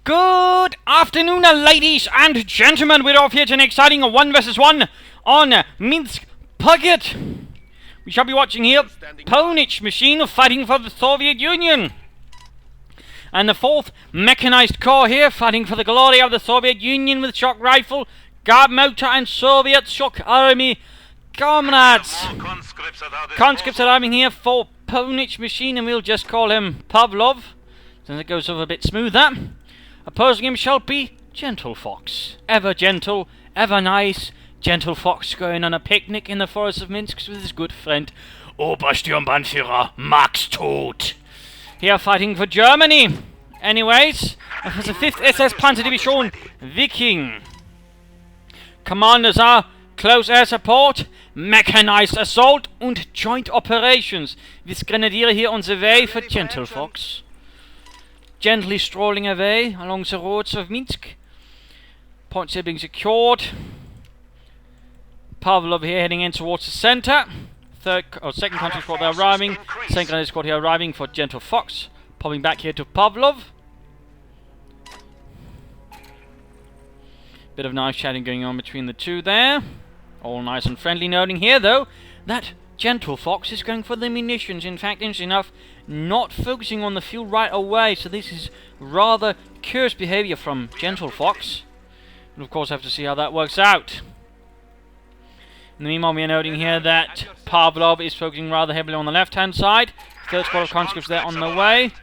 Good afternoon, ladies and gentlemen. We're off here to an exciting 1 versus 1 on Minsk Pocket. We shall be watching here Pwnagemachine fighting for the Soviet Union. And the 4th Mechanized Corps here fighting for the glory of the Soviet Union with shock rifle, guard motor and Soviet shock army comrades. Conscripts arriving here for Pwnagemachine, and we'll just call him Pavlov, since it goes over a bit smoother. Opposing him shall be Gentlefox. Ever gentle, ever nice. Gentlefox going on a picnic in the forests of Minsk with his good friend Obersturmbannführer Max Tod. Here fighting for Germany. Anyways, it was the 5th SS Panzerdivision Viking. Commanders are close air support, mechanized assault und joint operations. With Grenadier here on the way for Gentlefox. Gently strolling away along the roads of Minsk. Points here being secured. Pavlov here heading in towards the center. Second country squad there arriving. Second country squad here arriving for Gentlefox. Popping back here to Pavlov. Bit of nice chatting going on between the two there. All nice and friendly. Noting here though that Gentlefox is going for the munitions. In fact, interesting enough, not focusing on the fuel right away. So this is rather curious behavior from Gentlefox. And of course, have to see how that works out. In the meanwhile, we are noting here that Pavlov is focusing rather heavily on the left-hand side. 3rd squad of conscripts there on the way.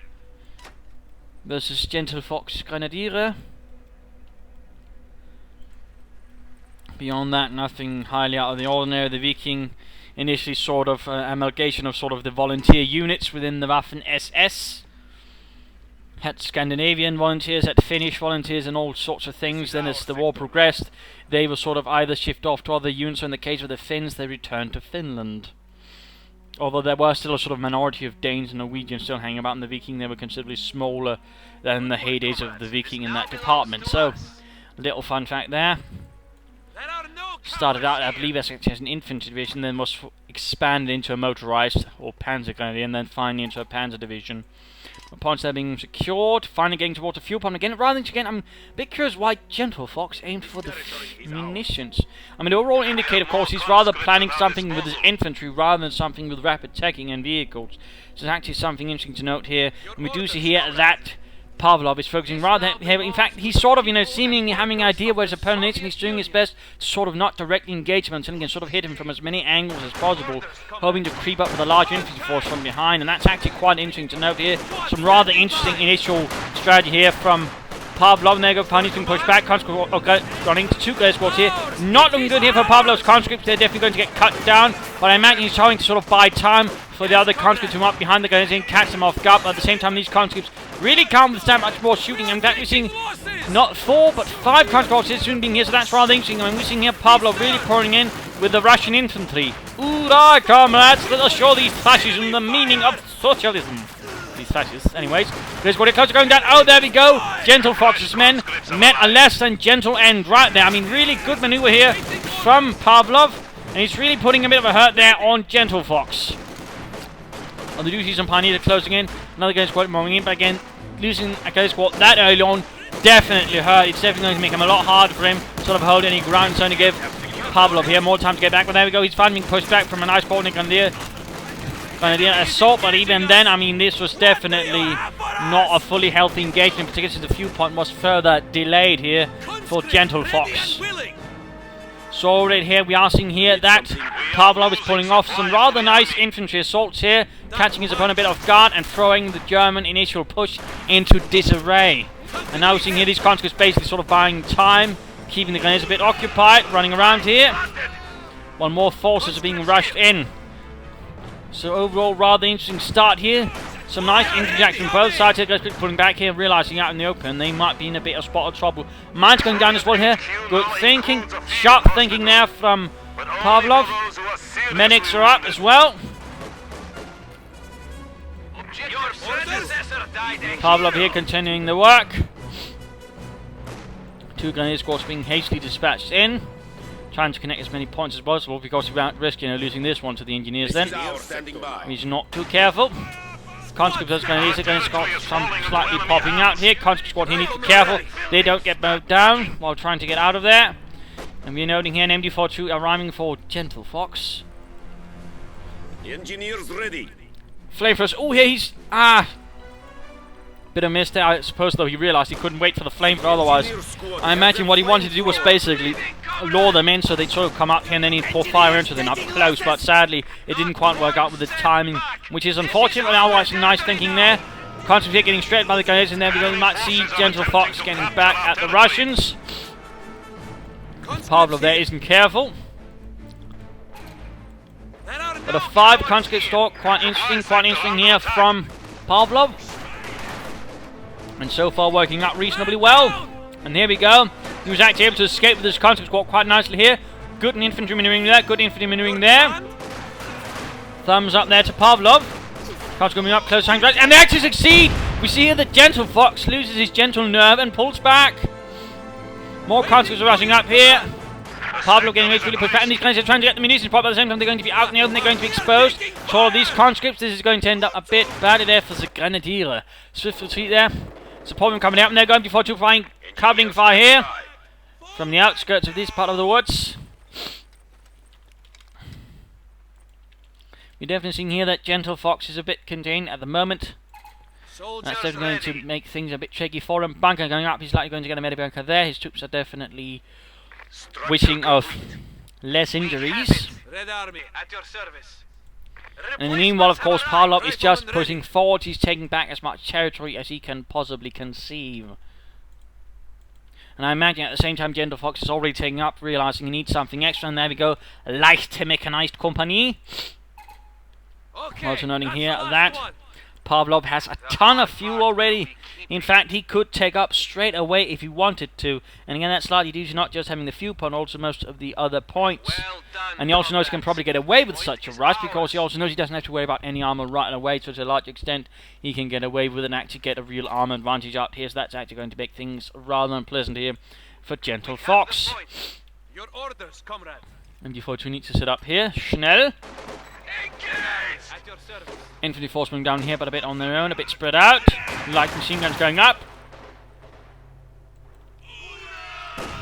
Versus Gentlefox Grenadier. Beyond that, nothing highly out of the ordinary. The Viking initially sort of amalgamation of sort of the volunteer units within the Waffen SS. Had Scandinavian volunteers, had Finnish volunteers and all sorts of things. Then as the war progressed, they were sort of either shift off to other units, or in the case of the Finns, they returned to Finland. Although there were still a sort of minority of Danes and Norwegians still hanging about in the Viking, they were considerably smaller than the heydays of the Viking in that department. So, a little fun fact there. Started out, I believe, as an infantry division, then was expanded into a motorized or panzer grenadier, and then finally into a panzer division. Points there being secured, finally getting towards the fuel pump again. Rather than again, I'm a bit curious why Gentlefox aimed for the munitions. I mean, the overall indicator, of course, he's rather planning something with his infantry rather than something with rapid teching and vehicles. So there's actually something interesting to note here. And we do see here that Pavlov is focusing rather heavily. In fact, he's sort of, seemingly having an idea where his opponent is, and he's doing his best to sort of not directly engage him until he can sort of hit him from as many angles as possible, hoping to creep up with a large infantry force from behind. And that's actually quite interesting to note here. Some rather interesting initial strategy here from Pavlov. And there go, Pani's being pushed back. Running to 2 guys squads here. Not looking good here for Pavlov's conscripts. They're definitely going to get cut down. But I imagine he's trying to sort of buy time for the other conscripts who are up behind the guys and catch them off guard. But at the same time, these conscripts really can't withstand much more shooting. In fact, we're seeing not 4 but 5 conscripts soon being here, so that's rather interesting. I mean, we're seeing here Pavlov really pouring in with the Russian infantry. Hoorah, comrades! Let us show these fascism the meaning of socialism. These fascists, anyways. There's what it close to going down. Oh, there we go. Gentlefox's men met a less than gentle end right there. I mean, really good maneuver here from Pavlov, and he's really putting a bit of a hurt there on Gentlefox. On the duties and Pioneer closing in. Another guy squad moving in, but again, losing a guy squad that early on definitely hurt. It's definitely going to make him a lot harder for him to sort of hold any ground. It's going to give Pavlov here more time to get back. But there we go. He's finally being pushed back from a nice Baltic Grenadier assault. But even then, I mean, this was definitely not a fully healthy engagement, particularly since the fuel point was further delayed here for Gentlefox. So right here we are seeing here that Pavlov is pulling off some rather nice infantry assaults here, catching his opponent a bit off guard and throwing the German initial push into disarray. And now we're seeing here these conscripts basically sort of buying time, keeping the grenadiers a bit occupied, running around here, while more forces are being rushed in. So overall, rather interesting start here. Some nice infantry action from both sides here. Guys pulling back here, realising out in the open they might be in a bit of spot of trouble. Mine's going down as well here. Good thinking, sharp thinking there from Pavlov. Medics are up as well. Pavlov here continuing the work. 2 grenadier squads being hastily dispatched in, trying to connect as many points as possible, because without risking losing this one to the engineers then. He's not too careful. conscripts. Those grenadiers are going to start some slightly popping out here. Conscript squad here need to be careful they don't get mowed down while trying to get out of there. And we're noting here an MD42 arriving for Gentlefox. The engineer's ready. Flamethrowers. Oh, yeah, he's... Bit of miss there. I suppose, though, he realised he couldn't wait for the flamethrower. Otherwise, I imagine what he wanted to do was basically lure them in so they'd sort of come up here and then he'd pour fire into them up close. But sadly, it didn't quite work out with the timing, which is unfortunate. But otherwise, some nice thinking there. Conscript here getting straight by the grenades, and there we go. You might see Gentlefox getting back at the Russians. Pavlov there isn't careful. But a 5 conscript stalk, quite interesting here from Pavlov. And so far working out reasonably well. And here we go. He was actually able to escape with his conscript squad quite nicely here. Good infantry maneuvering there, good infantry maneuvering there. Thumbs up there to Pavlov. Conscript coming up close range, and they actually succeed. We see here that Gentlefox loses his gentle nerve and pulls back. More conscripts are rushing up here. Pavlov getting ready to really push back, and these guys are trying to get the munitions pot, but at the same time they're going to be out in the open, they're going to be exposed. So all of these conscripts, this is going to end up a bit badly there for the Grenadier. Swift retreat there. Support them coming out, and they're going before 2 flying, covering fire here from the outskirts of this part of the woods. We're definitely seeing here that Gentlefox is a bit contained at the moment. That's definitely going to make things a bit tricky for him. Bunker going up, he's likely going to get a medibunker there. His troops are definitely wishing of less injuries. Red Army at your service. And in the meanwhile, of course, Pavlov is just pushing forward. He's taking back as much territory as he can possibly conceive. And I imagine at the same time Gentlefox is already taking up, realizing he needs something extra. And there we go, Leichte Mechanized Company. Also noting here that Pavlov has a ton of fuel already. In fact, he could take up straight away if he wanted to. And again, that's slightly due to not just having the fuel point, also most of the other points. And he also knows he can probably get away with such a rush, because he also knows he doesn't have to worry about any armor right away. So to a large extent, he can get away with it and actually get a real armor advantage out here. So that's actually going to make things rather unpleasant here for Gentlefox. Your orders, comrade. MD42 needs to sit up here. Schnell. At your service. Infantry force moving down here, but a bit on their own, a bit spread out. Light machine guns going up.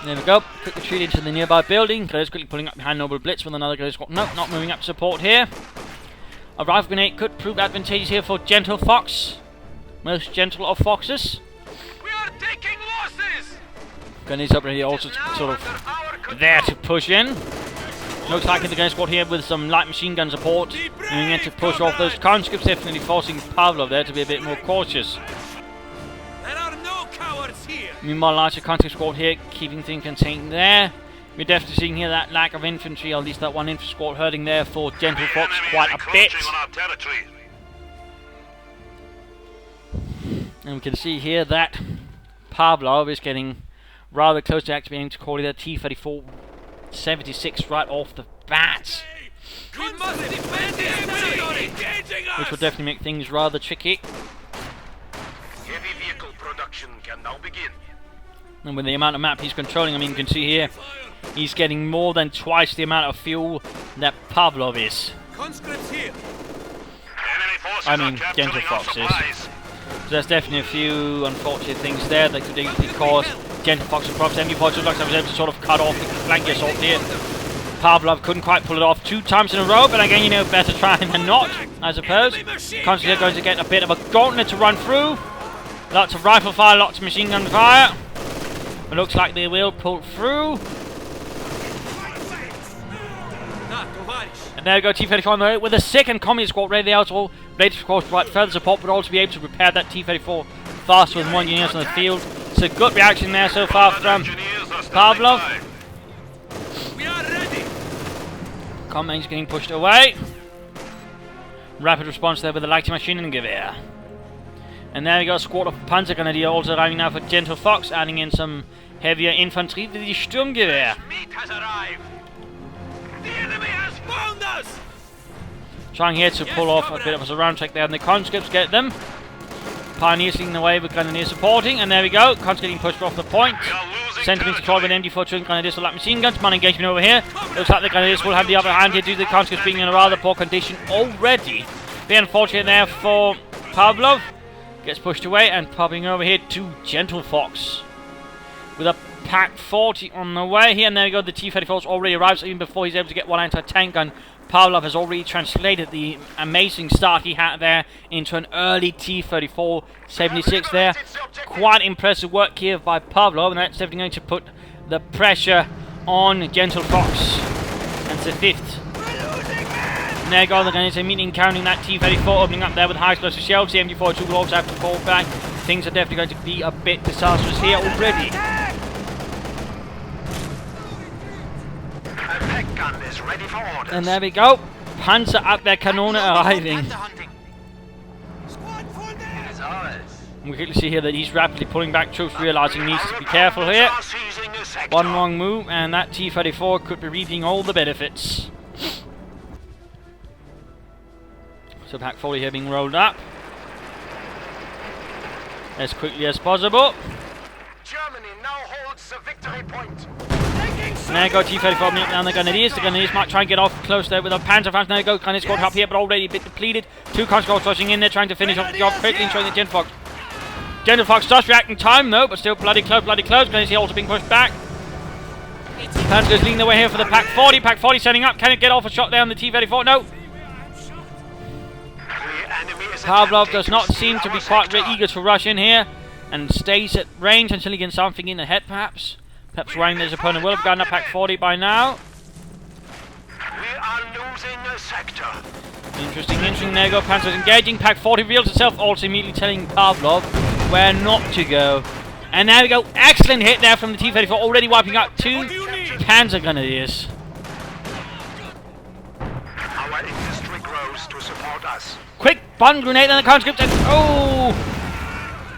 There we go. Quick retreat into the nearby building. Grenadiers quickly pulling up behind Noble Blitz with another grenade squad. Nope, not moving up to support here. A rifle grenade could prove advantageous here for Gentlefox. Most gentle of foxes. We are taking losses. Grenadiers up here also sort of there to push in. Looks like the grenade squad here with some light machine gun support, moving in to push off those conscripts, definitely forcing Pavlov there to be a bit more cautious. There are no cowards here. Meanwhile, larger conscript squad here, keeping things contained there. We're definitely seeing here that lack of infantry, or at least that one infantry squad hurting there for Gentlefox quite a bit. And we can see here that Pavlov is getting rather close to actually being able to call it a T-34 76 right off the bat, which will definitely make things rather tricky. Heavy vehicle production can now begin. And with the amount of map he's controlling, I mean, you can see here he's getting more than twice the amount of fuel that Pavlov is. Conscripts here. I mean, Gentlefox is. So there's definitely a few unfortunate things there that could easily cause Gentlefox and Props MD42 looks like he was able to sort of cut off the flank assault here. Pavlov couldn't quite pull it off 2 times in a row, but again, you know, better try than not, I suppose. Constantly going to get a bit of a gauntlet to run through. Lots of rifle fire, lots of machine gun fire. It looks like they will pull through. And there we go, T-34 on the way with a second communist squad ready out, all ready to, of course, provide further support, but also be able to repair that T-34 faster with more engineers on the field. It's a good reaction there so far from Pavlov. We are ready. Commands getting pushed away. Rapid response there with the light machine and gewehr. And there we go, a squad of Panzer Grenadier also arriving now for Gentlefox, adding in some heavier infantry with the Sturmgewehr. Meat has arrived. The enemy has found us. Trying here to pull off a bit of a surround check there, and the conscripts get them. Pioneers leading the way with Grenadiers supporting, and there we go, conscripts getting pushed off the point. Centering control with MD42 and Grenadiers with light machine guns. Man engagement over here. Looks like the Grenadiers will have the upper hand here due to the conscripts being in a rather poor condition already. Be unfortunate there for Pavlov gets pushed away and popping over here to Gentlefox with a Pack 40 on the way here. And there we go, the T-34's already arrived, so even before he's able to get one anti-tank gun, Pavlov has already translated the amazing start he had there into an early T-34 76 there. Quite impressive work here by Pavlov, and that's definitely going to put the pressure on Gentlefox. That's the 5th. And there you go, they're going to immediately encountering that T-34, opening up there with high explosive shells. The MG42 will also have to fall back. Things are definitely going to be a bit disastrous here already. Gun is ready for orders. And there we go. Panzer at their Kanone arriving. We quickly see here that he's rapidly pulling back troops, realizing he needs to be careful here. One wrong move and that T-34 could be reaping all the benefits. So Pack 40 here being rolled up as quickly as possible. Germany now holds the victory point. And there you go, T-34 down the Grenadiers. The Grenadiers might try and get off close there with a Panzer. There you go, Grenadiers squad up here, but already a bit depleted. 2 conscripts rushing in there, trying to finish off the job quickly and showing the Gentlefox. Gentlefox does react in time though, but still bloody close, Grenadiers here also being pushed back. Panzer's leading the way here for the Pack 40. Pack 40 setting up. Can it get off a shot there on the T-34? No. Pavlov does not seem to be quite eager to rush in here and stays at range until he gets something in the head perhaps. Perhaps worrying his opponent will have gotten a Pack 40 by now. We are losing a sector. Interesting. There you go, Panzer's engaging. Pack 40 reveals itself, also immediately telling Pavlov where not to go. And there we go, excellent hit there from the T-34, already wiping out 2 Panzer Grenadiers. Our industry grows to support us. Quick bun grenade and the conscripts, and oh!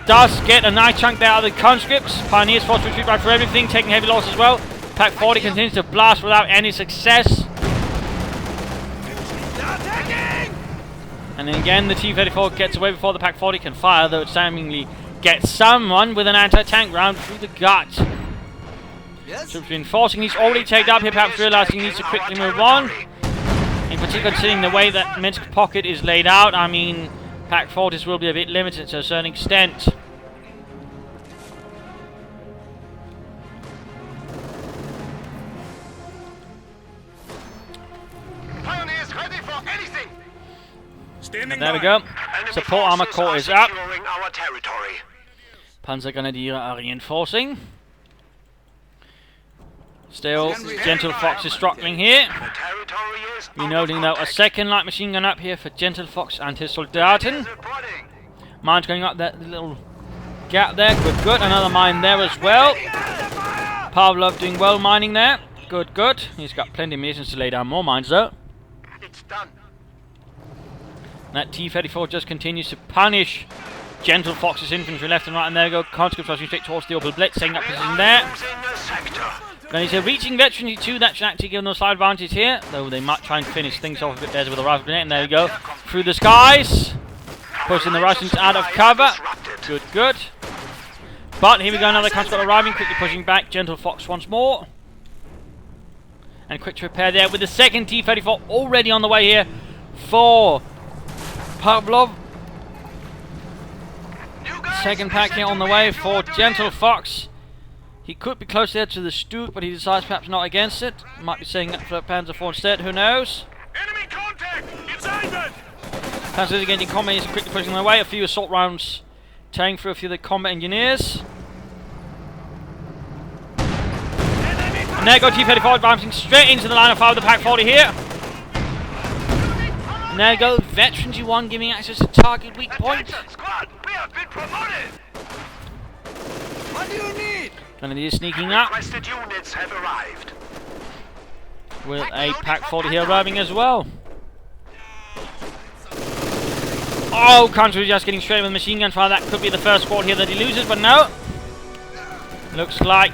Does get a nice chunk there out of the conscripts. Pioneers force retreat back for everything, taking heavy loss as well. Pack 40 continues to blast without any success. And then again, the T-34 gets away before the Pack 40 can fire, though it seemingly gets someone with an anti-tank round through the gut. Troops reinforcing, he's already taken up here, perhaps realizing he needs to quickly move on. In particular, considering the way that Minsk pocket is laid out, I mean, Pack 40s will be a bit limited to a certain extent. Pioneers ready for anything. Standing There we go. Support armor core is up. Our territory. Panzer Grenadier are reinforcing. Still, Gentlefox is struggling here. We're noting though a second light machine gun up here for Gentlefox and his Soldaten. Mines going up that little gap there. Good. Another mine there as well. Pavlov doing well mining there. Good. He's got plenty of munitions to lay down more mines though. It's done. That T-34 just continues to punish Gentlefox's infantry left and right, and there we go, conscripts rushing straight towards the Opel Blitz, setting up position there. Then he's reaching veterancy 2, that should actually give them a slight advantage here, though they might try and finish things off a bit better with a rifle grenade, and there we go, through the skies, pushing the Russians out of cover. Good. But here we go, another conscript arriving, quickly pushing back Gentlefox once more. And quick to repair there with the second T-34 already on the way here for Pavlov. Second pack here on the way for Gentlefox. He could be close there to the Stuke, but he decides perhaps not against it. Might be saying that for Panzer IV instead, who knows? Enemy contact! It's Ivan! Panzer is again in combat, he's quickly pushing away. A few assault rounds tearing through a few of the combat engineers. And there go T-34 advancing straight into the line of fire with the Pack 40 here. And there you go, Veterans U1 giving access to target weak point. Squad, we have been promoted. What do you need? Grenadiers sneaking up Requested units have arrived. with a Pack 40 here arriving as well. Oh, Country just getting straight with machine gun fire. That could be the first squad here that he loses, but no. Looks like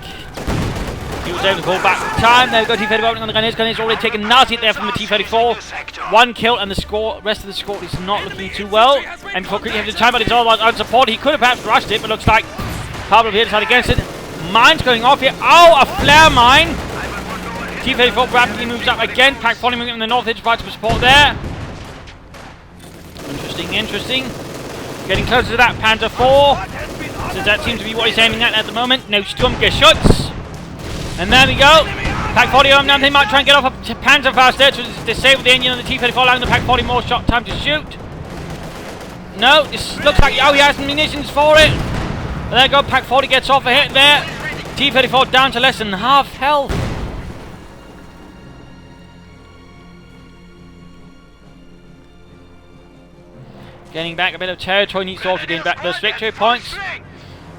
he was able to pull back in time. There we go, T-34 opening on the Grenadiers. Grenadiers already taken a nasty hit there from the T-34. One kill, and the rest of the squad is not looking too well. And before quickly having time, but it's otherwise unsupported. He could have perhaps rushed it, but looks like Pavlov here decided against it. Mines going off here. Oh, a flare mine. T-34 rapidly moves up again. Pack 40 moving in the north edge, provides some support there. Interesting. Getting closer to that Panzer IV. So that seems to be what he's aiming at the moment. No Sturmgeschütz. And there we go. Pack 40 home now. They might try and get off a Panzer faster to disable the engine on the T-34, allowing the Pack 40 more shot time to shoot. No, this looks like, oh, he has munitions for it. But there you go, Pack 40 gets off a hit there. T-34 down to less than half health. Getting back a bit of territory, needs to also gain back those victory points.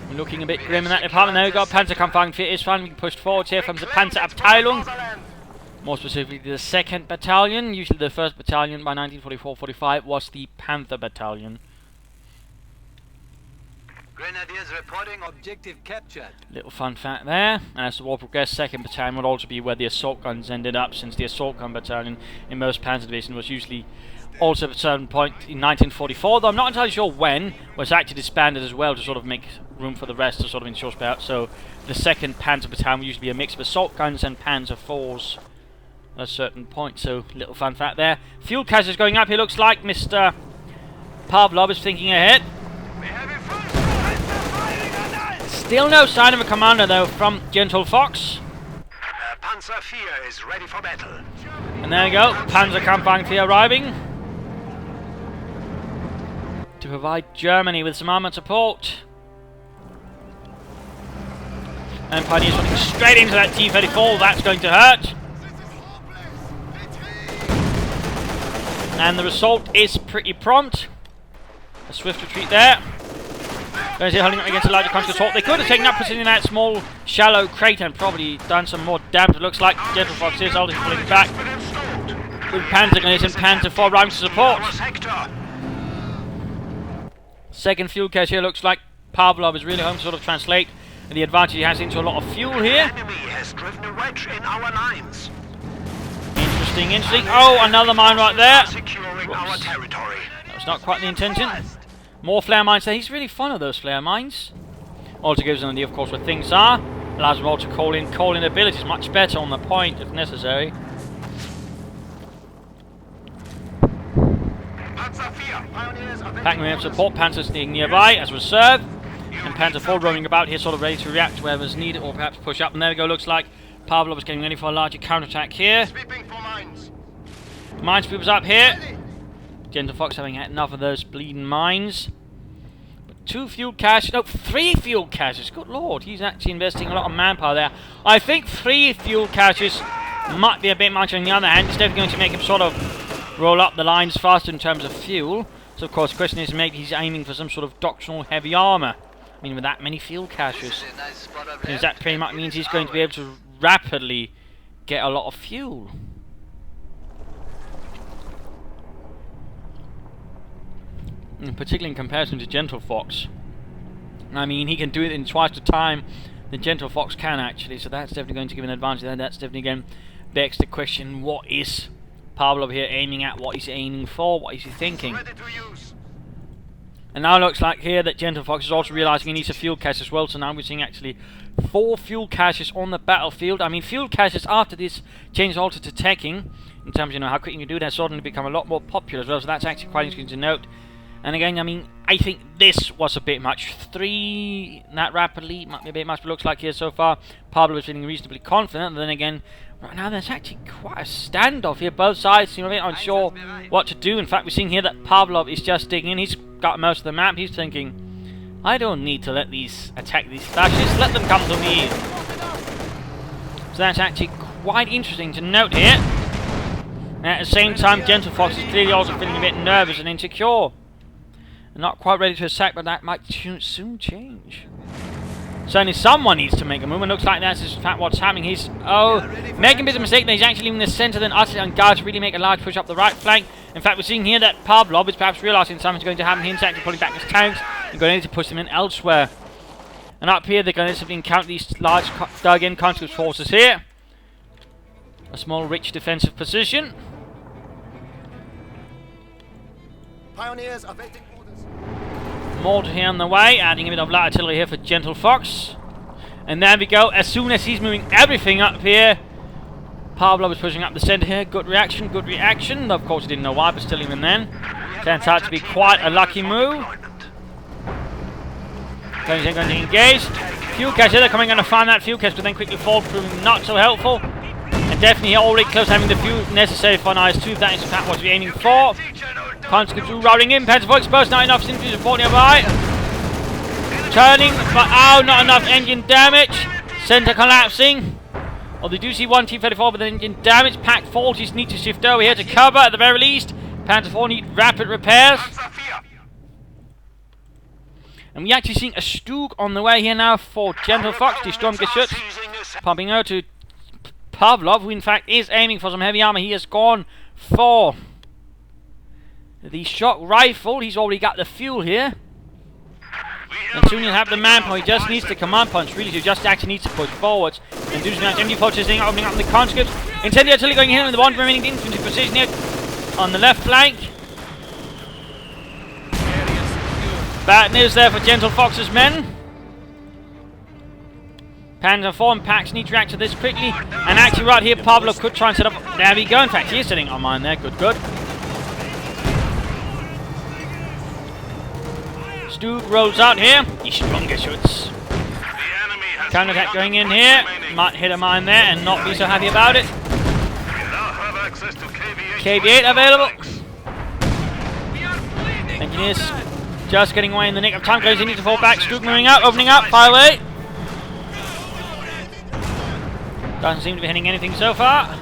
We're looking a bit grim in that department. There we go, Panzerkampfwagen is finally being pushed forward here from the Panzerabteilung. More specifically, the 2nd Battalion. Usually the 1st Battalion by 1944-45 was the Panther Battalion. Grenadiers reporting objective captured. Little fun fact there. And as the war progressed, 2nd Battalion would also be where the assault guns ended up, since the assault gun battalion in most Panzer divisions was usually also at a certain point in 1944, though I'm not entirely sure when, was actually disbanded as well to sort of make room for the rest to sort of ensure out. So the 2nd Panzer Battalion would usually be a mix of assault guns and Panzer IVs at a certain point. So little fun fact there. Fuel caches going up. He looks like Mr. Pavlov is thinking ahead. Still no sign of a commander though from Gentlefox. Panzer IV is ready for battle. And there you go, Panzerkampfwagen arriving to provide Germany with some armoured support. And Pioneers running straight into that T-34, that's going to hurt. And the result is pretty prompt. A swift retreat there. There's it holding up against a larger conscious assault. They could have taken up position in that small, shallow crater and probably done some more damage. It looks like Gentlefox is ultimately pulling back with Panzer Grenadiers and Panzer IV arriving to support. 2nd fuel cache here looks like Pavlov is really home to sort of translate the advantage he has into a lot of fuel here. Enemy has driven a wedge in our lines. Interesting, interesting. Oh, another mine right there. Securing our territory. That was not quite the intention. More flare mines there. He's really fond of those flare mines. Also gives an idea, of course, where things are. Allows him all to call in abilities much better on the point if necessary. Packing up support, Panzer staying nearby as reserve. And Panzer IV roaming about here, sort of ready to react wherever's needed, or perhaps push up. And there we go, looks like Pavlov is getting ready for a larger counterattack here. Minesweepers up here. Gentlefox having had enough of those bleeding mines. But 2 fuel caches, no, 3 fuel caches, good lord, he's actually investing a lot of manpower there. I think 3 fuel caches might be a bit much. On the other hand, it's definitely going to make him sort of roll up the lines faster in terms of fuel. So of course the question is, maybe he's aiming for some sort of doctrinal heavy armour. I mean, with that many fuel caches, because that pretty much means he's going to be able to rapidly get a lot of fuel. And particularly in comparison to Gentlefox. I mean, he can do it in twice the time that Gentlefox can actually, so that's definitely going to give an advantage there. That's definitely going to begs the question, what is Pavlov here aiming at? What is he aiming for? What is he thinking? And now it looks like here that Gentlefox is also realising he needs a fuel cache as well, so now we're seeing actually 4 fuel caches on the battlefield. I mean, fuel caches after this change also to teching, in terms of, you know, how quick you can do that, suddenly become a lot more popular as well, so that's actually quite interesting to note. And again, I mean, I think this was a bit much. 3 that rapidly might be a bit much, but looks like here so far Pavlov is feeling reasonably confident. And then again, right now there's actually quite a standoff here. Both sides seem a bit unsure what to do. In fact, we're seeing here that Pavlov is just digging in. He's got most of the map. He's thinking, I don't need to let these attack these fascists. Let them come to me. So that's actually quite interesting to note here. And at the same time, Gentlefox is clearly also feeling a bit nervous and insecure. Not quite ready to attack, but that might soon change. Certainly someone needs to make a move, and looks like that's in fact what's happening. He's, making a bit of a mistake that he's actually leaving the centre, then utterly unguarded to really make a large push up the right flank. In fact, we're seeing here that Pavlov is perhaps realising something's going to happen. He's actually pulling back his tanks and going to need to push them in elsewhere. And up here, they're going to encounter these large dug-in conscript forces here. A small, rich defensive position. Pioneers awaiting. Mortar here on the way, adding a bit of light artillery here for Gentlefox. And there we go, as soon as he's moving everything up here, Pavlov is pushing up the centre here. Good reaction, good reaction. Of course he didn't know why, but still even then. Turns out to be quite a lucky move. Going to engage. Fuel cache, they're coming going to find that fuel cache, but then quickly fall, proving not so helpful. And definitely already close having the fuel necessary for an IS-2, if that is in fact what we're aiming for. Conscripts routing in, Pants 4 exposed, not enough infantry support nearby. Turning, but oh, not enough engine damage. Center collapsing. Oh, they do see one T-34 with engine damage. Pack 40s need to shift over here to cover at the very least. Panther 4 need rapid repairs. And we actually seeing a Stug on the way here now for Gentlefox, the Sturmgeschütz. Pumping over to Pavlov, who in fact is aiming for some heavy armor. He has gone for the shock rifle. He's already got the fuel here. And soon he'll have the manpower. He just needs the command punch, really. He just actually needs to push forwards. And do some empty forces opening up the conscripts. Incendiary artillery going in with the one remaining infantry position here on the left flank. Bad news there for Gentlefox's men. Panzer 4 and Pax need to react to this quickly. And actually right here, Pablo could try and set up... There we go. In fact, he is setting on mine there. Good, good. Stu rolls out here. Die Sturmgeschütz. Counterattack going in here. Might hit a mine there and not be so happy about it. KV-8 available. Engineers just getting away in the nick of time. Goes in, needs to fall back. Stu moving out, opening up. Fire away. Doesn't seem to be hitting anything so far.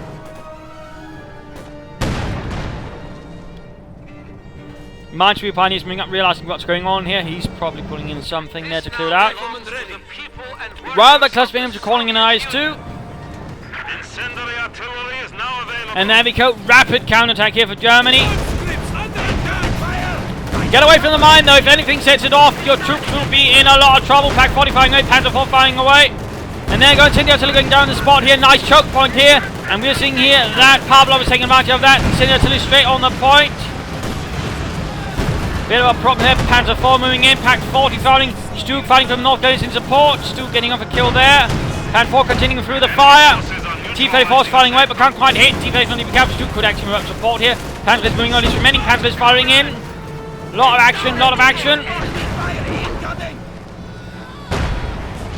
Infantry pioneers moving up, realising what's going on here. He's probably pulling in something there to clear it out. Rather close being able to calling in IS-2. And there we go. Rapid counterattack here for Germany. Get away from the mine though. If anything sets it off, your troops will be in a lot of trouble. Pack 40 firing away, Panther 4 firing away. And they're going to going down the spot here. Nice choke point here. And we're seeing here that Pavlov is taking advantage of that. Incendiary artillery straight on the point. Bit of a problem here. Panther 4 moving in. Pack 40 firing. Stu fighting from north, going in support. Stu getting off a kill there. Panther 4 continuing through the fire. T-34 is firing away but can't quite hit. T-34 not even captured. Stu could actually move up support here. Panther is moving on. His remaining Panther is firing in. Lot of action, lot of action.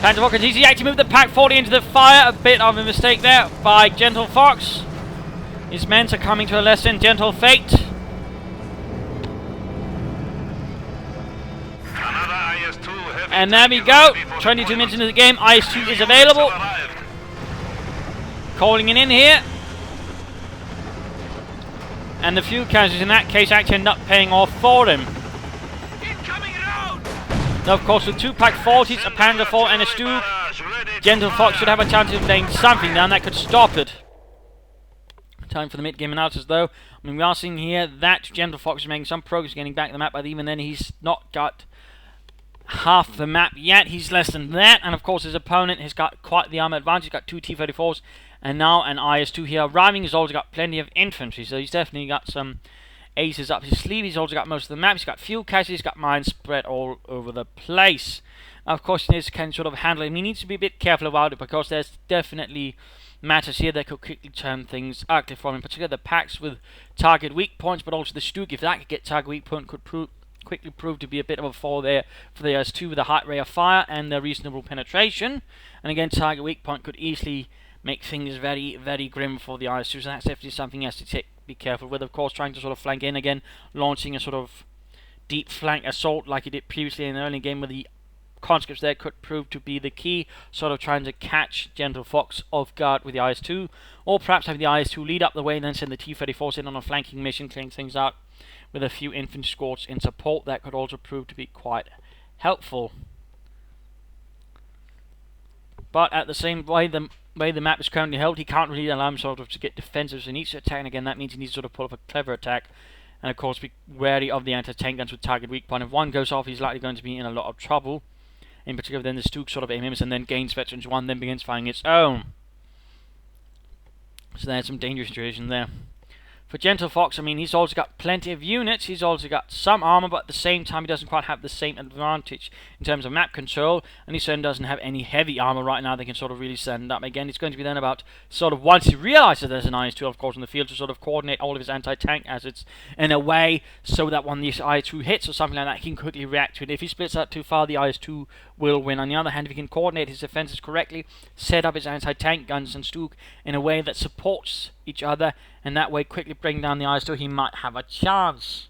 Panther 4 continues to actually move the Pack 40 into the fire. A bit of a mistake there by Gentlefox. His men succumbing to a less than gentle fate. And there we go. 22 minutes into the game. IS-2 is available. Calling it in here. And the fuel casualties in that case actually end up paying off for him. Now, of course, with 2 Pack 40s, a Panzer 4 and a Stu, Gentlefox should have a chance of laying something down that could stop it. Time for the mid-game analysis, though. I mean, we are seeing here that Gentlefox is making some progress getting back the map, but even then he's not got half the map yet. He's less than that, and of course his opponent has got quite the armor advantage. He's got 2 T-34s and now an IS-2 here. Arriving, he's also got plenty of infantry, so he's definitely got some aces up his sleeve. He's also got most of the map. He's got fuel caches, he's got mines spread all over the place. Now, of course, this can sort of handle it. He needs to be a bit careful about it because there's definitely matters here that could quickly turn things ugly for him. In particular, the packs with target weak points, but also the Stug, if that could get target weak point, could quickly prove to be a bit of a fall there for the IS-2 with a high rate of fire and the reasonable penetration. And again, target weak point could easily make things very, very grim for the IS-2, so that's definitely something he has to be careful with. Of course, trying to sort of flank in again, launching a sort of deep flank assault like he did previously in the early game with the conscripts there could prove to be the key, sort of trying to catch Gentlefox off guard with the IS-2, or perhaps have the IS-2 lead up the way and then send the T-34s in on a flanking mission, clearing things out with a few infantry squads in support. That could also prove to be quite helpful. But at the same way, the map is currently held, he can't really allow himself to get defensive, so he needs to attack, and again that means he needs to sort of pull off a clever attack, and of course be wary of the anti-tank guns with target weak point. If one goes off, he's likely going to be in a lot of trouble. In particular, then the Stug sort of aim him and then gains veterans 1, then begins firing its own. So there's some dangerous situation there For Gentlefox, I mean, he's also got plenty of units, he's also got some armor, but at the same time he doesn't quite have the same advantage in terms of map control, and he certainly doesn't have any heavy armor right now that can sort of really stand up. Again, it's going to be then about sort of once he realizes there's an IS-2, of course, in the field, to sort of coordinate all of his anti-tank assets in a way so that when the IS-2 hits or something like that, he can quickly react to it. If he splits out too far, the IS-2 will win. On the other hand, if he can coordinate his defenses correctly, set up his anti-tank guns and Stuke in a way that supports each other, and that way quickly bring down the IS-2, he might have a chance.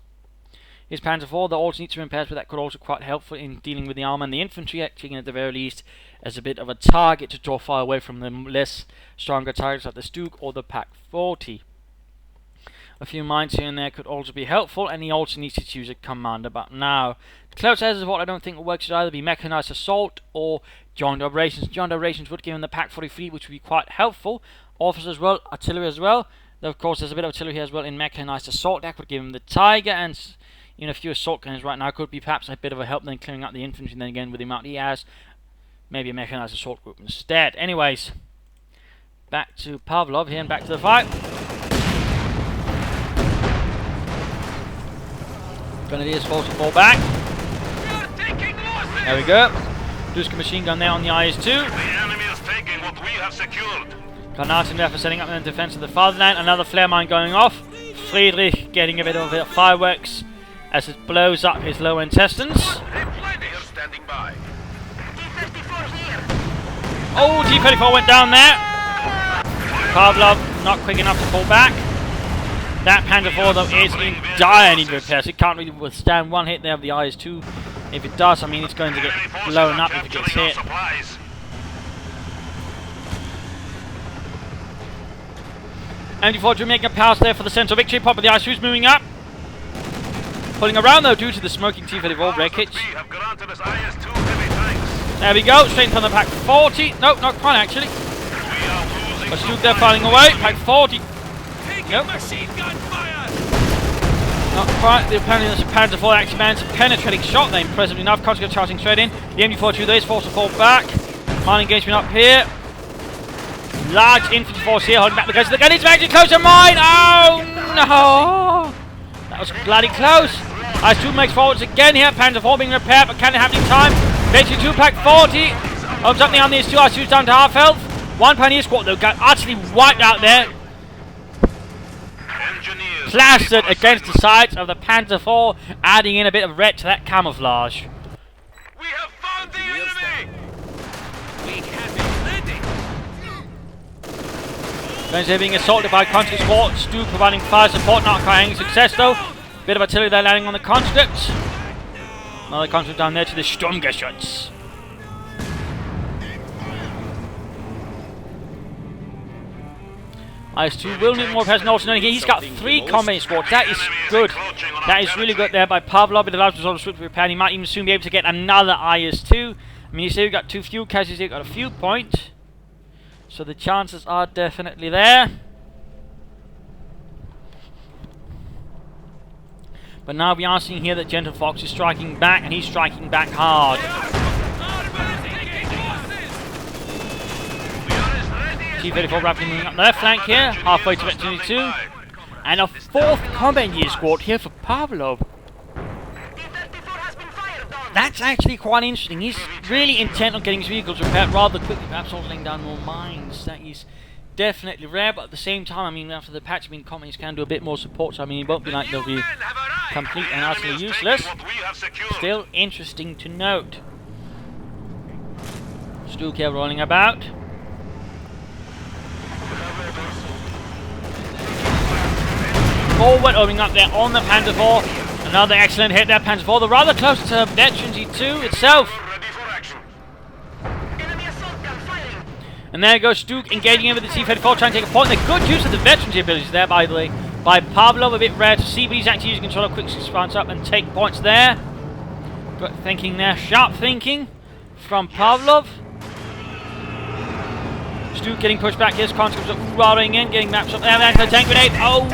His Panzer IV, there also needs some repairs, but that could also be quite helpful in dealing with the armor and the infantry, acting at the very least as a bit of a target to draw fire away from the less stronger targets like the Stuke or the Pak-40. A few mines here and there could also be helpful, and he also needs to choose a commander. But now, close as what I don't think will work should either be mechanized assault or joint operations. Joint operations would give him the Pak-40 fleet, which would be quite helpful. Officers as well, artillery as well. Though of course there's a bit of artillery here as well in mechanized assault. That would give him the Tiger, and a few assault gunners right now could be perhaps a bit of a help then clearing out the infantry. And then again, with the amount he has, maybe a mechanized assault group instead. Anyways, back to Pavlov here and back to the fight. Grenadiers forced to fall back. There we go. Duska machine gun there on the IS-2. The enemy is taking what we have secured. Granaten there for setting up in defense of the fatherland. Another flare mine going off. Friedrich getting a bit of fireworks as it blows up his lower intestines. They're standing by. Oh, T-34 went down there. Pavlov not quick enough to pull back. That Panzer IV though is in dire need of repairs. It can't really withstand one hit there of the IS-2. If it does, I mean, it's going to get blown up if it gets hit. MG4 making a pass there for the central victory. Pop of the IS-2 is moving up. Pulling around though due to the smoking T-34 wreckage. There we go, straight from the Pak-40. Nope, not quite actually. But Stuke there firing away. Pak-40. Nope. Not quite. Apparently there's a Panzer IV actually managed a penetrating shot there, impressively enough. Constant charging straight in. The MG42 there is forced to fall back. Mine engagement up here. Large infantry force here holding back the guys. The gun is actually close to mine. Oh no! That was bloody close. IS-2 makes forwards again here. Panzer IV being repaired, but can it have any time? Eventually 2 Pak-40. Opens up the on these two. IS-2's down to half health. One Pioneer squad though got utterly wiped out there. Plastered against the sides of the Panzer IV, adding in a bit of red to that camouflage. We have found the enemy! We have it ready! Guns here being assaulted by conscript squad. Stu providing fire support, not quite any success though. Bit of artillery there landing on the conscripts. Another conscript down there to the Sturmgeschütz. IS-2 will need more personnel. He's got 3 combat squads. That is good. That is really good there by Pavlov. It allows him to sort of switch repair. He might even soon be able to get another IS-2. I mean, you see we've got 2 fuel casualties here, got a few points. So the chances are definitely there. But now we are seeing here that Gentlefox is striking back, and he's striking back hard. T-34 rapidly moving up the left flank here, halfway to Vector 22. And a 4th combat engineer squad here for Pavlov. That's actually quite interesting. He's really intent on getting his vehicles repaired rather quickly, perhaps also laying down more mines. That is definitely rare, but at the same time, I mean, after the patch, I mean, companies can do a bit more support, so I mean, it won't be like they'll be complete and utterly useless. Still interesting to note. Stuke here rolling about. Forward, opening up there on the Panzer IV. Another excellent hit there, Panzer IV. They're rather close to Veteran G2 itself. And there goes Stuke engaging in with the T-34, trying to take a point. They're good use of the veterancy abilities there, by the way, by Pavlov. A bit rare to see, but he's actually using control of quick response up and take points there. Good thinking there, sharp thinking from Pavlov. Stuke getting pushed back. His conscripts are rolling in, getting maps up there. Anti-tank grenade. Oh,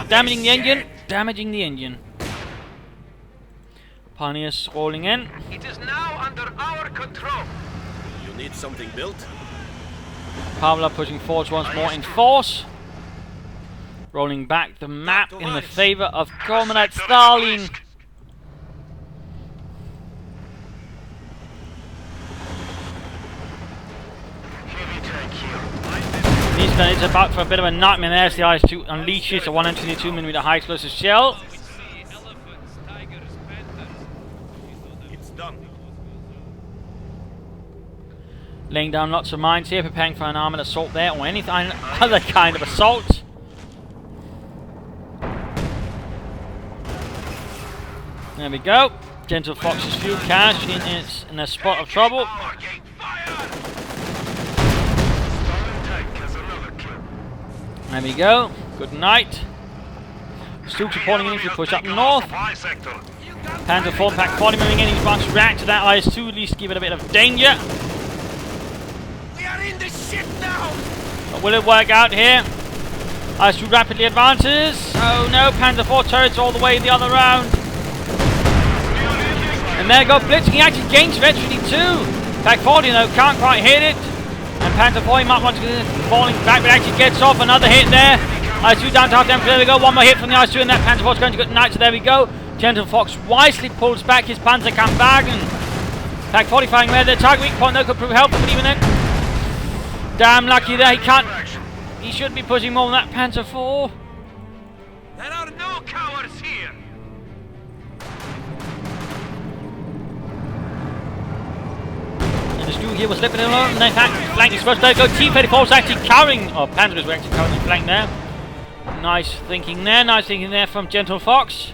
damaging the engine. Damaging the engine. Pioneers rolling in. It is now under our control. You need something built? Pavlov pushing forwards once more in force. rolling back the map in the favor of Comrade Stalin. These guys are about for a bit of a nightmare there as the IS-2 unleashes a 122mm high explosive shell. It's done. Laying down lots of mines here, preparing for an armoured assault there, or any other kind of assault. There we go. Gentlefox's fuel cache in a spot of trouble. There we go. Good night. Stooks reporting in if you push up north. Panzer IV Pack 40 moving in. He's about to react to that IS-2, at least give it a bit of danger. We are in the shit now. But will it work out here? IS-2 rapidly advances. Oh no, Panzer IV turrets all the way the other round. And there go Blitzing. He actually gains eventually too. Pack 40 though, can't quite hit it. And Panzer IV might want to falling back, but actually gets off. Another hit there. IS-2 down to half damage. There we go. One more hit from the IS-2, and that Panzer IV is going to good night. So there we go. Gentlefox wisely pulls back his Panzerkampfwagen. Pack 40 firing where the target weak point though could prove helpful, but even then, damn lucky there. He can't. He should be pushing more than that Panzer IV. There are no cowards here. And the Stu here was slipping along, and in fact, flank is first. There go. T-34 is actually covering. Oh, Panzers were actually covering the flank there. Nice thinking there from Gentlefox.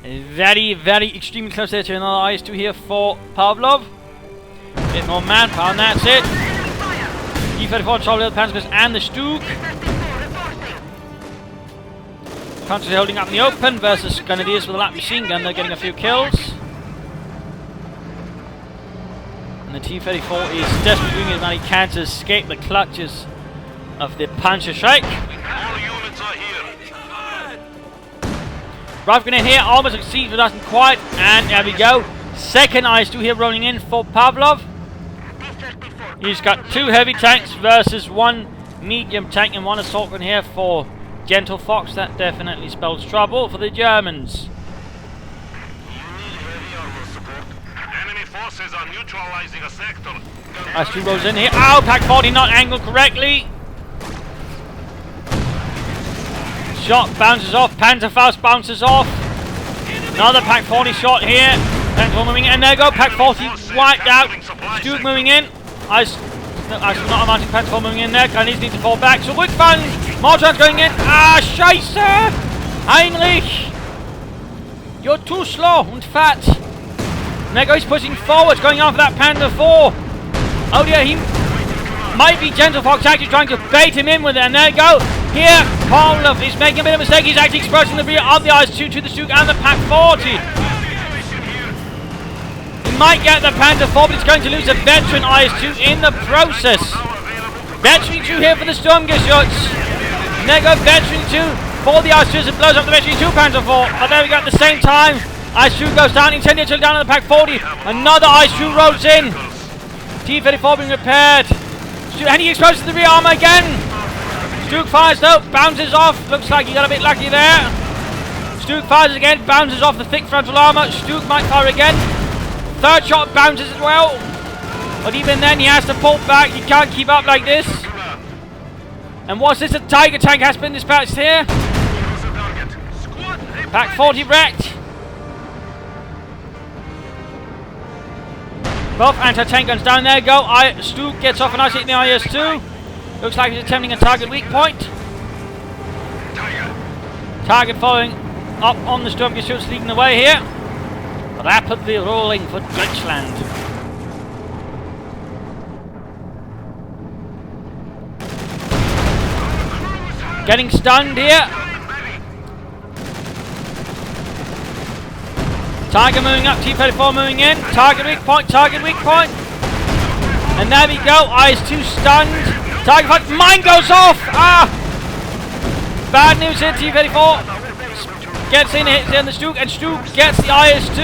Very, very extremely close there to another IS-2 here for Pavlov. A bit more manpower, and that's it. T-34 trouble with the Panzers and the Stug. Countries holding up in the open versus Grenadiers with a light machine gun. They're getting a few kills. And the T-34 is desperately doing it now he can to escape the clutches of the Panzerschreck. All units are here. Rifle grenade here, almost succeeds but doesn't quite. And there we go. Second IS-2 here rolling in for Pavlov. He's got 2 heavy tanks versus 1 medium tank and 1 assault gun here for Gentlefox. That definitely spells trouble for the Germans. Enemy forces are neutralizing a sector. IS-2 rolls in here. Oh, Pack 40 not angled correctly. Shot bounces off. Panzerfaust bounces off. Another Pack 40 shot here. Pack 4 moving in. And there go. Pack 40 wiped out. Stug moving in. IS-2 not a mounting. Pack 4 moving in there. Grenadiers need to fall back. So Wickfan. Mortars going in. Ah, Scheisse! Heinrich! You're too slow and fat. And there goes pushing forward. Going after that Panzer IV. Oh dear, he might be Gentlefox actually trying to bait him in with it. And there you go. Here, Pavlov is making a bit of a mistake. He's actually exposing the rear of the IS-2 to the Stug and the Pack 40. He might get the Panzer IV, but he's going to lose a veteran IS-2 in the process. Veteran 2 here for the Sturmgeschütz. And there goes veteran 2 for the IS-2 as it blows up the veteran 2 Panzer IV. But there we go at the same time. IS-2 goes down, intended to down on the Pack 40. Another IS-2 rolls in. T-34 being repaired. And he exposes the rear armor again. Stug fires though, bounces off. Looks like he got a bit lucky there. Stug fires again, bounces off the thick frontal armor. Stug might fire again. Third shot bounces as well. But even then he has to pull back. He can't keep up like this. And what's this? A Tiger tank has been dispatched here. Pack 40 wrecked. Both anti-tank guns down there go. Stug gets off a nice hit in the IS-2. Looks like he's attempting a target weak point. Target following up on the Sturmgeschütz, leading the way here. Rapidly rolling for Deutschland. Getting stunned here. Tiger moving up, T-34 moving in. Target weak point, target weak point. And there we go, IS-2 stunned. Target fight, mine goes off! Ah! Bad news here, T-34. Gets in, hits in the Stug, and Stug gets the IS-2.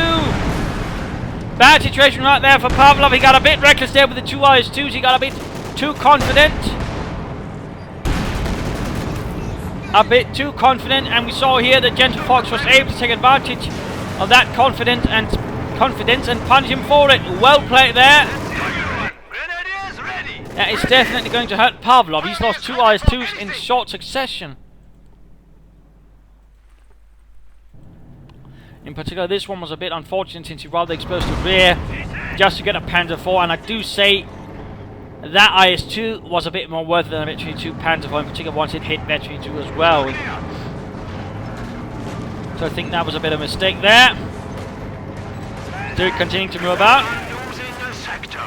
Bad situation right there for Pavlov. He got a bit reckless there with the 2 IS-2s. He got a bit too confident. a bit too confident, and we saw here that Gentlefox was able to take advantage of that confidence and punish him for it. Well played there. Grenadiers ready. That is definitely going to hurt Pavlov. He's lost 2 IS-2s in short succession. In particular, this one was a bit unfortunate since he rather exposed the rear just to get a Panzer IV, and I do say that IS-2 was a bit more worth it than a Veteran 2 Panzer IV, in particular once it hit Veteran 2 as well. So I think that was a bit of a mistake there. Duke continuing to move about. Losing the sector.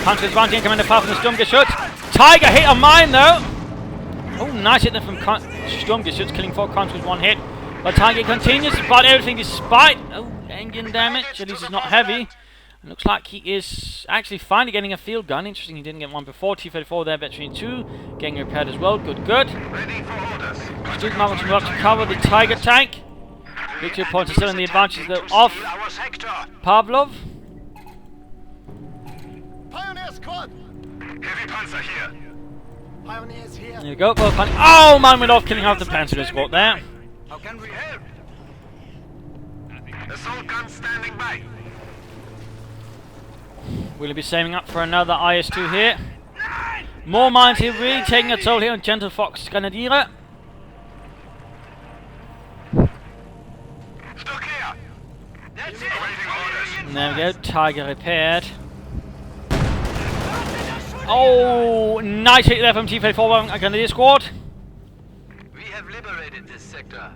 Counter advancing, commander far from the Sturmgeschütz. Tiger hit a mine though. Oh, nice hit there from Sturmgeschütz, killing 4 counters with 1 hit. But Tiger continues to fight everything despite engine damage. At least it's not heavy. It looks like he is actually finally getting a field gun. Interesting, he didn't get one before. T-34 there, Veteran 2, getting repaired as well. Good, good. Ready for orders. Stuke managed to cover the Tiger tank. Victory points are still in the advantage though of Our sector. Pavlov. Pioneer squad! Heavy panzer here. Pioneers here. There we go. Well, oh, man went off, killing half the Panzer squad there. How can we help? Assault gun standing by. Will he be saving up for another IS-2 here? More mines here, really taking a toll here on Gentlefox Grenadiere. Stuck here. That's it. Awaiting orders. And there we go, Tiger repaired. Oh, nice hit there from T-34 Grenadier squad. We have liberated this sector.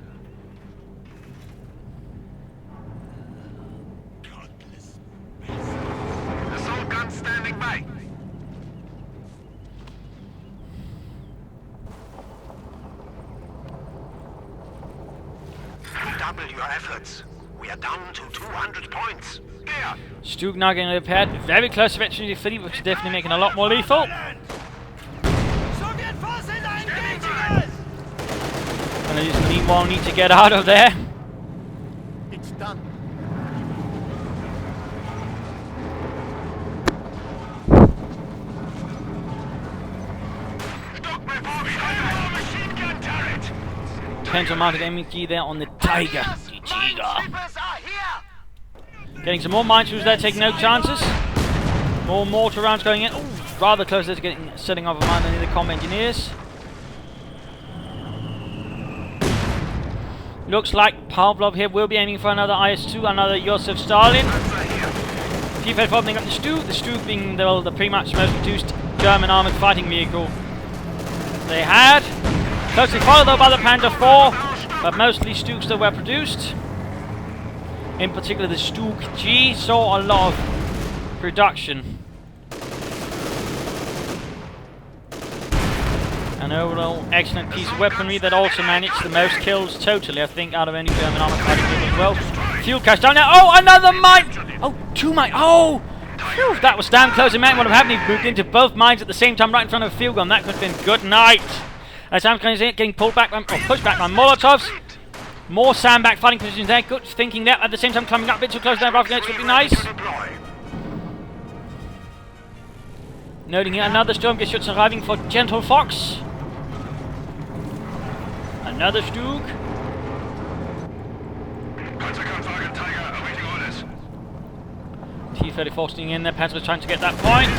Assault gun standing by. Double your efforts. We are down to 200 points. Here. Stuke now getting repaired. Very close to Veteran 3, which is definitely making it a lot more lethal. Soviet forces are engaging us. And they just need to get out of there. It's done. Stuck before we fire machine gun turret. Phantom mounted MEG there on the Tiger. Minesweepers are here! Getting some more mine shooters there, taking no chances. More mortar rounds going in. Ooh, rather close there to setting off a mine than the comm engineers. Looks like Pavlov here will be aiming for another IS-2, another Joseph Stalin. T-34 opening up the Stuke being the pretty much most reduced German armoured fighting vehicle they had. Closely followed though by the Panzer IV, but mostly Stukes that were produced. In particular the Stuke G saw a lot of production. An overall excellent piece of weaponry that also managed the most kills totally, I think, out of any German armoured fighting vehicle as well. Fuel cache down there. Oh, another mine! Oh, 2 mines. Oh! Phew, that was damn close. It might not have happened if he moved into both mines at the same time right in front of a field gun. That could have been good night. As I'm getting pulled back, or pushed back by Molotovs. More sandbag fighting positions there. Good thinking there. At the same time, climbing up a bit too close there. Rough gates would be nice. Noting here another Sturmgeschütz arriving for Gentlefox. Another Stuke. Panzerkampfwagen Tiger awaiting orders. T-34 sneaking in there. Panzer is trying to get that point.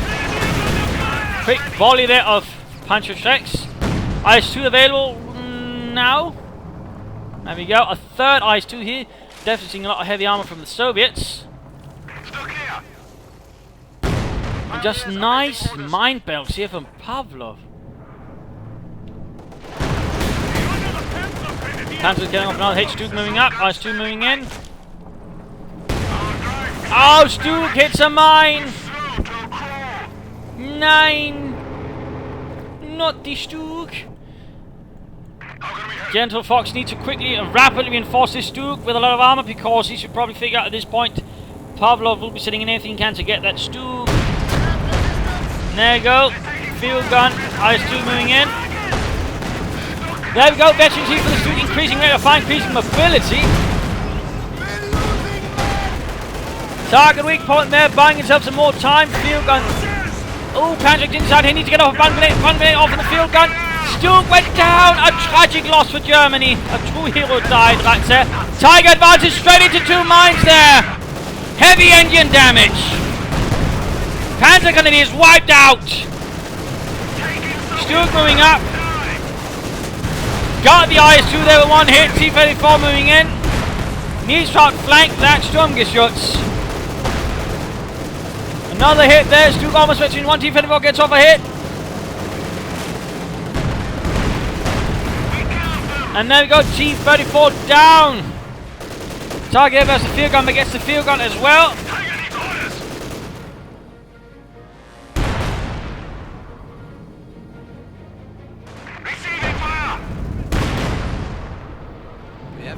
Quick volley there of Panzer Schrecks. IS-2 available now. There we go. A third IS-2 here. Definitely seeing a lot of heavy armor from the Soviets. Stuck here. And just nice mine belts here from Pavlov. Panzer's getting off another H-2 moving up. IS-2 moving in. Oh, Stuke hits a mine! 9! Not the Stuke! Gentlefox needs to quickly and rapidly reinforce this Stuke with a lot of armor, because he should probably figure out at this point Pavlov will be sitting in anything he can to get that Stuke. There you go. Field gun. IS-2 moving in. There we go. Veteran T for the Stuke. Increasing rate of fire, increasing mobility. Target weak point there, buying himself some more time. Field gun. Oh, Patrick inside here, needs to get off a bun grenade off in the field gun. Stuke went down! A tragic loss for Germany. A true hero died right there. Tiger advances straight into 2 mines there. Heavy engine damage. Panzer Grenadiers wiped out. Stuke moving up. Got the IS-2 there with 1 hit. T-34 moving in. Needs to outflank that Sturmgeschütz. Another hit there. Stuke almost between 1 T-34 gets off a hit. And there we go, T-34 down. Target versus the field gun, but gets the field gun as well.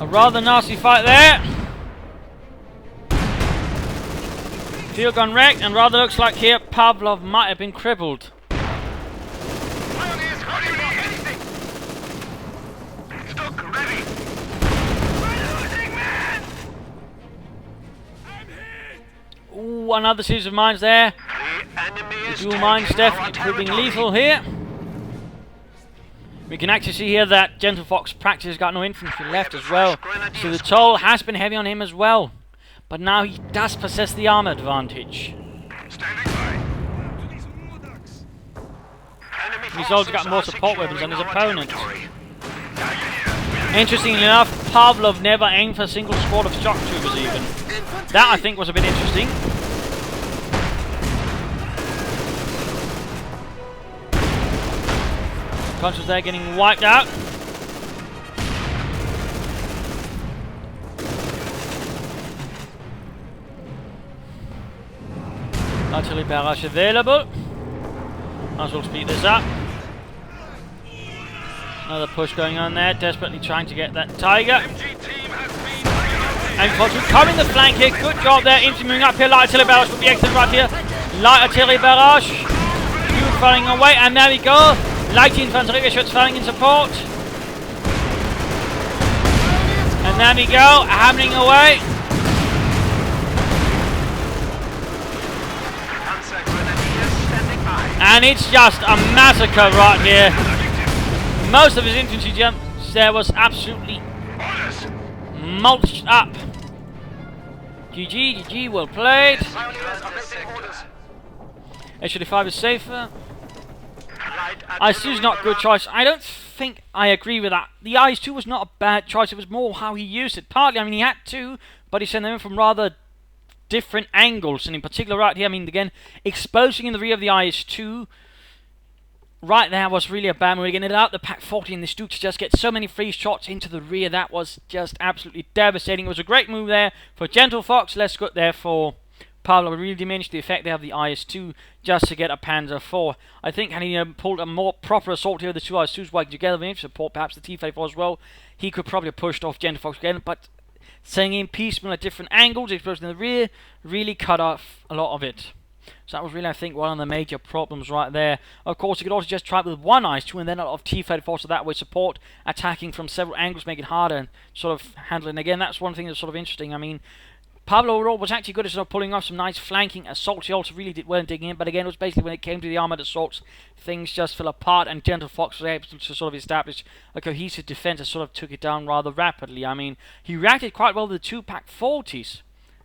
A rather nasty fight there. Field gun wrecked, and rather looks like here Pavlov might have been crippled. Ooh, another series of mines there. The dual mines definitely proving lethal here. We can actually see here that Gentlefox practice has got no infantry left as well. So the toll has been heavy on him as well. But now he does possess the armor advantage. He's also got more support weapons than his opponent. Interestingly enough, Pavlov never aimed for a single squad of shock troopers even. That I think was a bit interesting. Conscious there getting wiped out. Artillery barrage available. Might as well speed this up. Another push going on there, desperately trying to get that Tiger. And Consul covering the flank here, good job there, infantry moving up here, light artillery barrage will be excellent right here. Light artillery barrage, Stuke falling away, and there we go. Light infantry Geschütz falling in support. And there we go, hammering away. And it's just a massacre right here. Most of his infantry jumps there was absolutely mulched up. GG, well played. HD5 is safer. IS-2 is not a good choice. I don't think I agree with that. The IS-2 was not a bad choice. It was more how he used it. Partly, I mean, he had to, but he sent them in from rather different angles. And in particular, right here, I mean, again, exposing in the rear of the IS-2 right there was really a bad move. Again, it allowed the Pack 40 and the Stuke to just get so many free shots into the rear. That was just absolutely devastating. It was a great move there for Gentlefox. Less good there for Pavlov. Really diminished the effect there of the IS-2 just to get a Panzer IV. I think had he pulled a more proper assault here, the two IS-2s working together with support, perhaps the T-34 as well, he could probably have pushed off Gentlefox again, but staying in piecemeal at different angles, exposing in the rear, really cut off a lot of it. So that was really, I think, one of the major problems right there. Of course, you could also just try it with one IS-2 and then a lot of T-34, so that way support attacking from several angles, make it harder and sort of handle it. And again, that's one thing that's sort of interesting. I mean, Pavlov overall was actually good at sort of pulling off some nice flanking assaults. He also really did well in digging in, but again, it was basically when it came to the armoured assaults, things just fell apart, and Gentlefox was able to sort of establish a cohesive defence that sort of took it down rather rapidly. I mean, he reacted quite well to the two Pack 40s.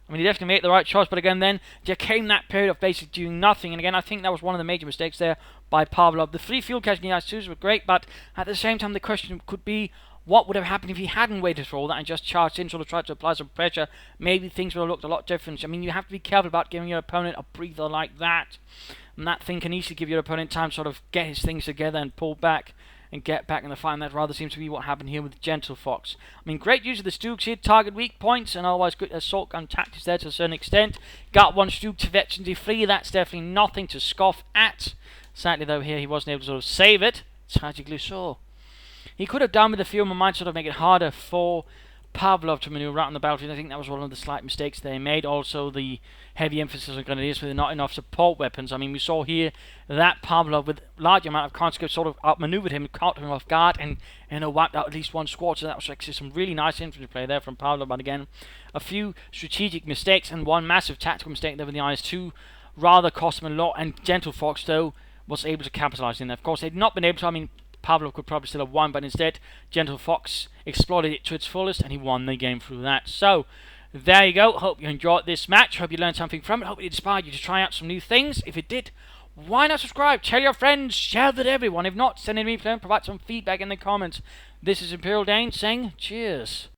I mean, he definitely made the right choice, but again, then there came that period of basically doing nothing, and again, I think that was one of the major mistakes there by Pavlov. The free fuel catching IS-2s were great, but at the same time, the question could be, what would have happened if he hadn't waited for all that and just charged in, sort of tried to apply some pressure? Maybe things would have looked a lot different. I mean, you have to be careful about giving your opponent a breather like that. And that thing can easily give your opponent time to sort of get his things together and pull back and get back in the fight. And that rather seems to be what happened here with Gentlefox. I mean, great use of the Stukes here, target weak points, and otherwise good assault gun tactics there to a certain extent. Got one Stuke to veterancy free. That's definitely nothing to scoff at. Sadly, though, here he wasn't able to sort of save it. Tragically so. He could have done with a few more mines, sort of make it harder for Pavlov to maneuver out on the battlefield. I think that was one of the slight mistakes they made. Also, the heavy emphasis on grenadiers with not enough support weapons. I mean, we saw here that Pavlov, with large amount of conscripts, sort of outmaneuvered him, caught him off guard, and wiped out at least one squad. So that was actually some really nice infantry play there from Pavlov. But again, a few strategic mistakes and one massive tactical mistake there with the IS-2 rather cost him a lot. And Gentlefox, though, was able to capitalise in that. Of course, they'd not been able to. I mean, Pavlov could probably still have won, but instead, Gentlefox exploited it to its fullest, and he won the game through that. So, there you go. Hope you enjoyed this match. Hope you learned something from it. Hope it inspired you to try out some new things. If it did, why not subscribe? Tell your friends. Share with everyone. If not, send it to me. Provide some feedback in the comments. This is Imperial Dane saying cheers.